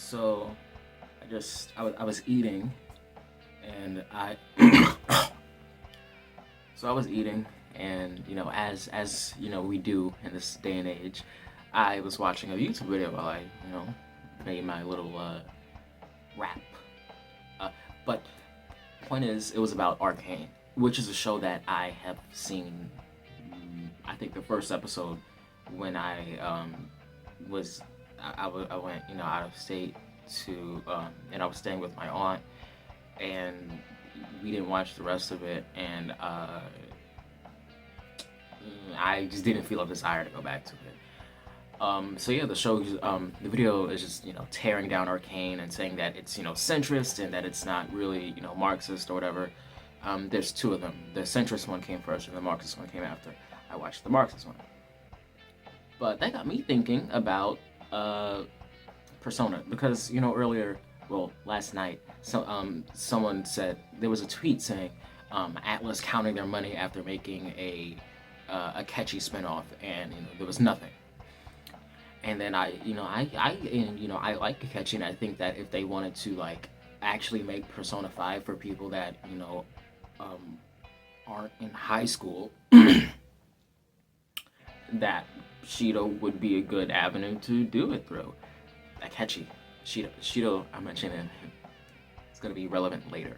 So I was eating, and I was eating, and as we do in this day and age, I was watching a YouTube video while I made my little rap. Uh, but point is, it was about Arcane, which is a show that I have seen. I think the first episode when I went out of state to and I was staying with my aunt, and we didn't watch the rest of it, and I just didn't feel a desire to go back to it. So yeah, the video is just tearing down Arcane and saying that it's centrist and that it's not really Marxist or whatever. There's two of them. The centrist one came first, and the Marxist one came after. I watched the Marxist one, but that got me thinking about Persona, because earlier, well, last night, someone said there was a tweet saying Atlas counting their money after making a catchy spinoff, and there was nothing. And then I like Akechi, and I think that if they wanted to actually make Persona 5 for people that aren't in high school, that Shido would be a good avenue to do it through. Akechi, Shido, I mentioned it. It's gonna be relevant later.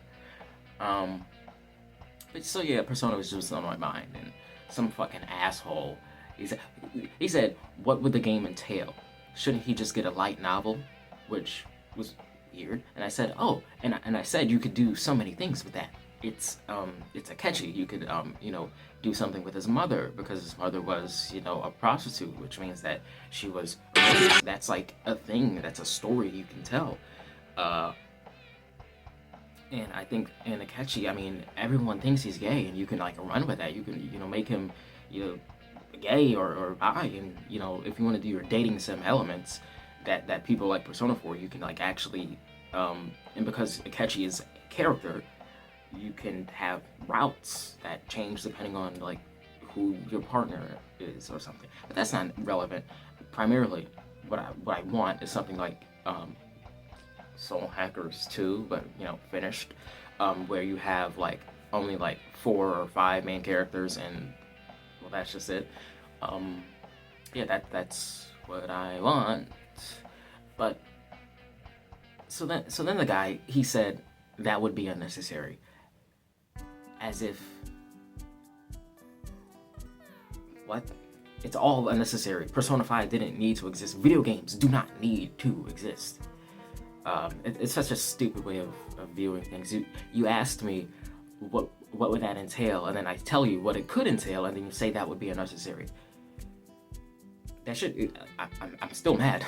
But so yeah, Persona was just on my mind, and some fucking asshole. He said, what would the game entail? Shouldn't he just get a light novel? Which was weird. And I said, oh, and I said you could do so many things with that. It's Akechi. You could do something with his mother, because his mother was a prostitute, which means that she was raped. That's like a thing. That's a story you can tell. And I think in Akechi, I mean, everyone thinks he's gay, and you can run with that. You can make him gay or bi, and if you want to do your dating sim elements that people like Persona 4, you can actually and because Akechi is a character, you can have routes that change depending on who your partner is or something. But that's not relevant. Primarily, what I want is something like Soul Hackers 2, but finished, where you have only 4 or 5 main characters, and well, that's just it. Yeah, that's what I want. But so then the guy, he said that would be unnecessary, as if what? It's all unnecessary. Persona 5 didn't need to exist. Video games do not need to exist. It's such a stupid way of viewing things. You asked me what would that entail, and then I tell you what it could entail, and then you say that would be unnecessary. That should. I'm still mad.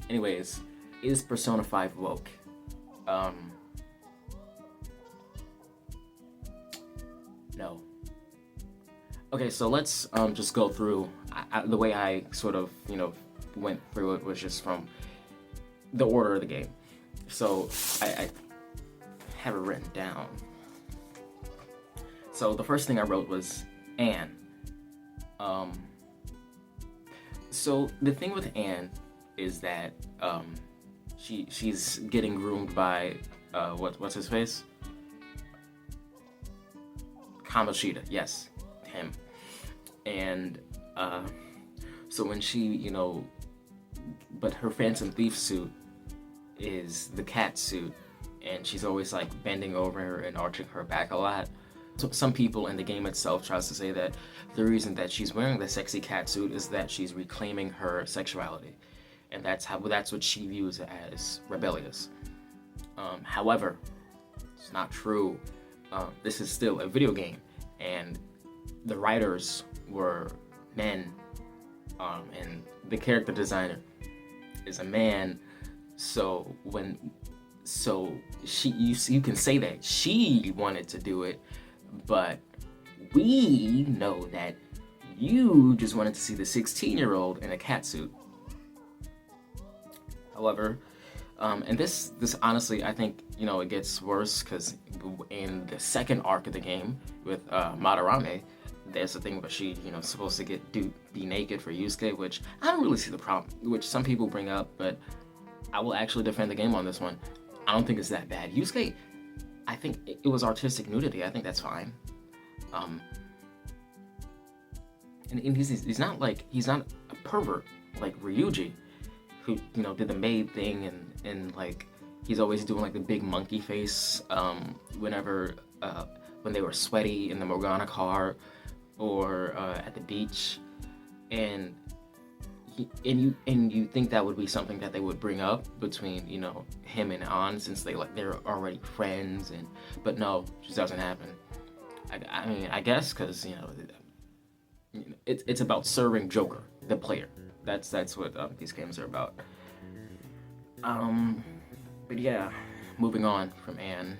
Anyways, is Persona 5 woke? No. Okay, so let's just go through. The way I sort of went through it was just from the order of the game. So I have it written down. So the first thing I wrote was Anne. So the thing with Anne is that she's getting groomed by what's his face? Kamoshida, yes, him. And so when she but her Phantom Thief suit is the cat suit, and she's always bending over and arching her back a lot. So some people in the game itself tries to say that the reason that she's wearing the sexy cat suit is that she's reclaiming her sexuality, and that's what she views as rebellious. However, it's not true. This is still a video game, and the writers were men, and the character designer is a man. So you can say that she wanted to do it, but we know that you just wanted to see the 16-year-old in a catsuit. However, and this honestly, I think it gets worse, because in the second arc of the game with Madarame, there's a thing where she supposed to be naked for Yusuke, which I don't really see the problem, which some people bring up, but I will actually defend the game on this one. I don't think it's that bad. Yusuke, I think it was artistic nudity. I think that's fine. Um, and he's not like he's not a pervert like Ryuji, who did the maid thing and like he's always doing like the big monkey face whenever when they were sweaty in the Morgana car or at the beach, and you think that would be something that they would bring up between him and An, since they're already friends, but no, it just doesn't happen. I mean, I guess because it's about serving Joker, the player. That's what these games are about. But yeah, moving on from Anne.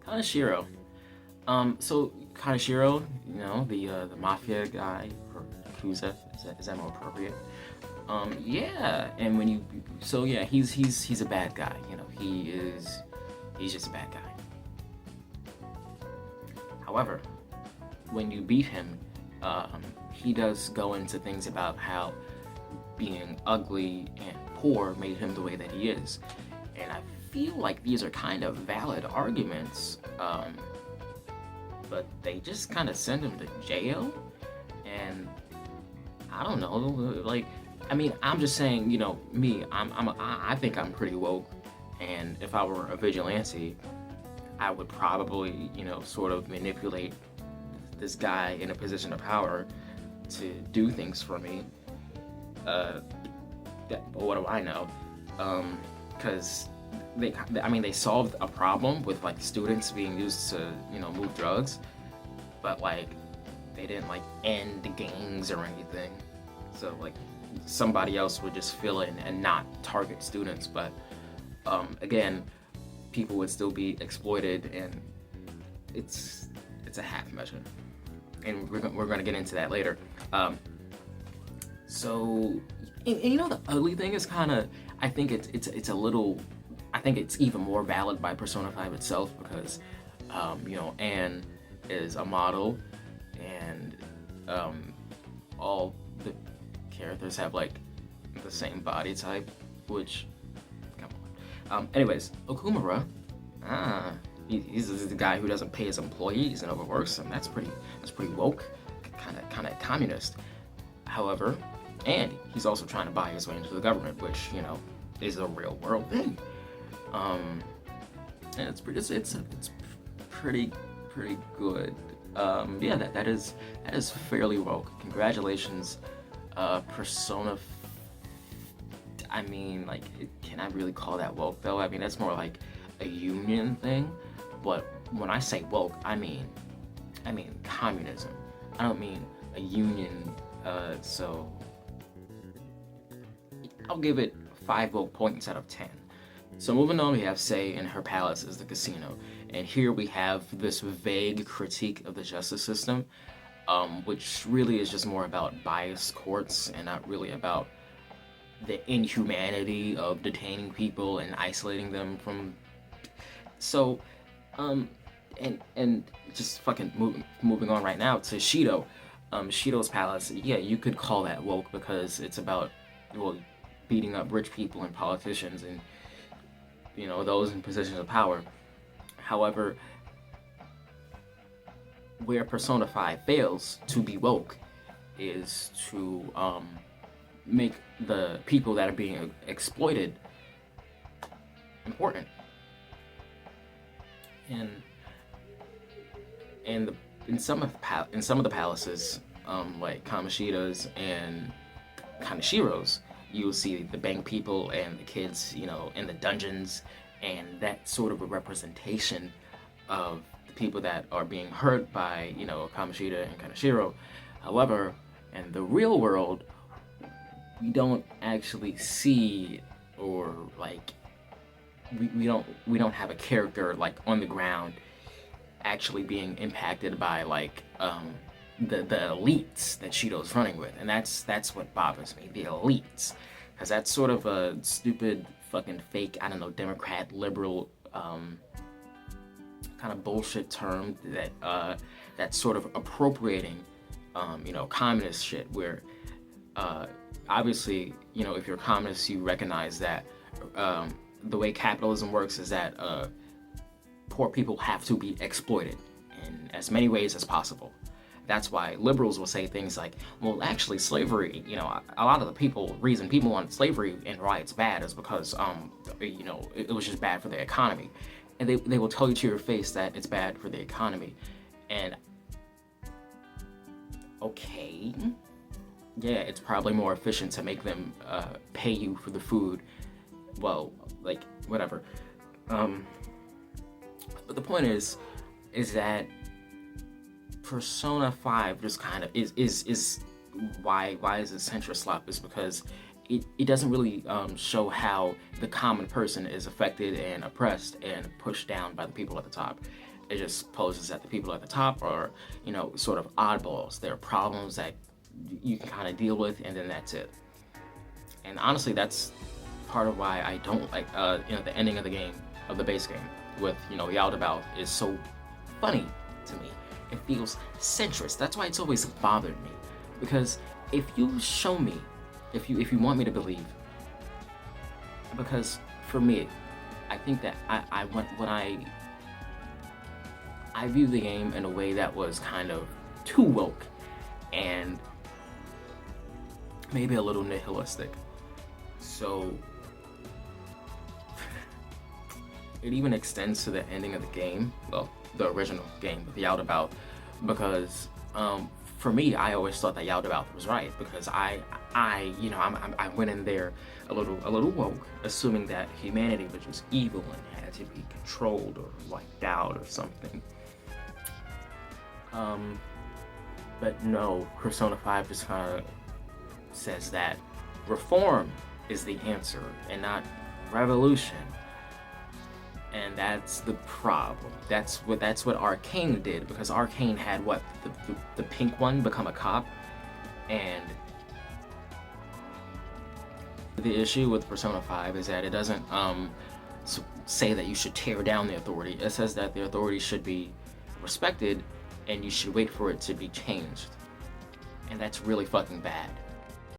Kaneshiro. So Kaneshiro, the mafia guy, or Yakuza, is that more appropriate? Yeah, and he's a bad guy. He's just a bad guy. However, when you beat him, he does go into things about how being ugly and poor made him the way that he is, and I feel like these are kind of valid arguments, but they just kind of send him to jail, and I don't know, like, I mean, I'm just saying, me, I think I'm pretty woke, and if I were a vigilante, I would probably, sort of manipulate this guy in a position of power to do things for me. But what do I know? Because they solved a problem with like students being used to move drugs, but like they didn't like end the gangs or anything. So like somebody else would just fill in and not target students, but again, people would still be exploited, and it's a half measure, and we're gonna get into that later. So the ugly thing is kind of, I think it's a little, I think it's even more valid by Persona 5 itself, because Anne is a model, and all the characters have like the same body type, which, come on. Anyways, Okumura, he's the guy who doesn't pay his employees and overworks them. That's pretty woke, kind of communist. However, and he's also trying to buy his way into the government, which is a real world thing. And it's pretty good. Yeah, that is fairly woke. Congratulations, Persona. I mean, like, can I really call that woke though? I mean, that's more like a union thing. But when I say woke, I mean communism. I don't mean a union. So I'll give it 5 woke points out of 10. So moving on, we have Sei in her palace is the casino, and here we have this vague critique of the justice system, which really is just more about biased courts and not really about the inhumanity of detaining people and isolating them from. So, and just fucking moving on right now to Shido. Shido's palace, yeah, you could call that woke because it's about, beating up rich people and politicians and those in positions of power. However, where Persona 5 fails to be woke is to make the people that are being exploited important. And in some of the palaces, like Kamoshida's and Kaneshiro's, you'll see the bank people and the kids, in the dungeons, and that sort of a representation of the people that are being hurt by, Kamoshida and Kaneshiro. However, in the real world, we don't actually see, or like, we don't have a character like on the ground actually being impacted by like the elites that Shido's running with, and that's what bothers me, the elites, because that's sort of a stupid fucking fake, I don't know, Democrat liberal kind of bullshit term that that's sort of appropriating communist shit, where obviously, you know, if you're a communist, you recognize that the way capitalism works is that poor people have to be exploited in as many ways as possible. That's why liberals will say things like, well, actually, slavery, you know, a lot of the reason people want slavery and why it's bad is because, you know, it was just bad for the economy. And they will tell you to your face that it's bad for the economy. And, okay, yeah, it's probably more efficient to make them pay you for the food. Well, like, whatever. But the point is that Persona 5 just kind of is why is it centrist slop is because it doesn't really show how the common person is affected and oppressed and pushed down by the people at the top. It just poses that the people at the top are, you know, sort of oddballs. There are problems that you can kind of deal with, and then that's it. And honestly, that's part of why I don't like, you know, the ending of the game, of the base game, with, you know, Yaldabaoth is so funny to me. It feels centrist. That's why it's always bothered me. Because if you show me, if you want me to believe, because for me, I think that I view the game in a way that was kind of too woke and maybe a little nihilistic. So it even extends to the ending of the game, well, the original game with Yaldabaoth, because for me, I always thought that Yaldabaoth was right, because I you know, I went in there a little woke, assuming that humanity was just evil and had to be controlled or wiped out or something. But no, Persona 5 just kind of says that reform is the answer and not revolution. And that's the problem. That's what Arcane did, because Arcane had what, the pink one become a cop, and the issue with Persona 5 is that it doesn't say that you should tear down the authority. It says that the authority should be respected and you should wait for it to be changed. And that's really fucking bad.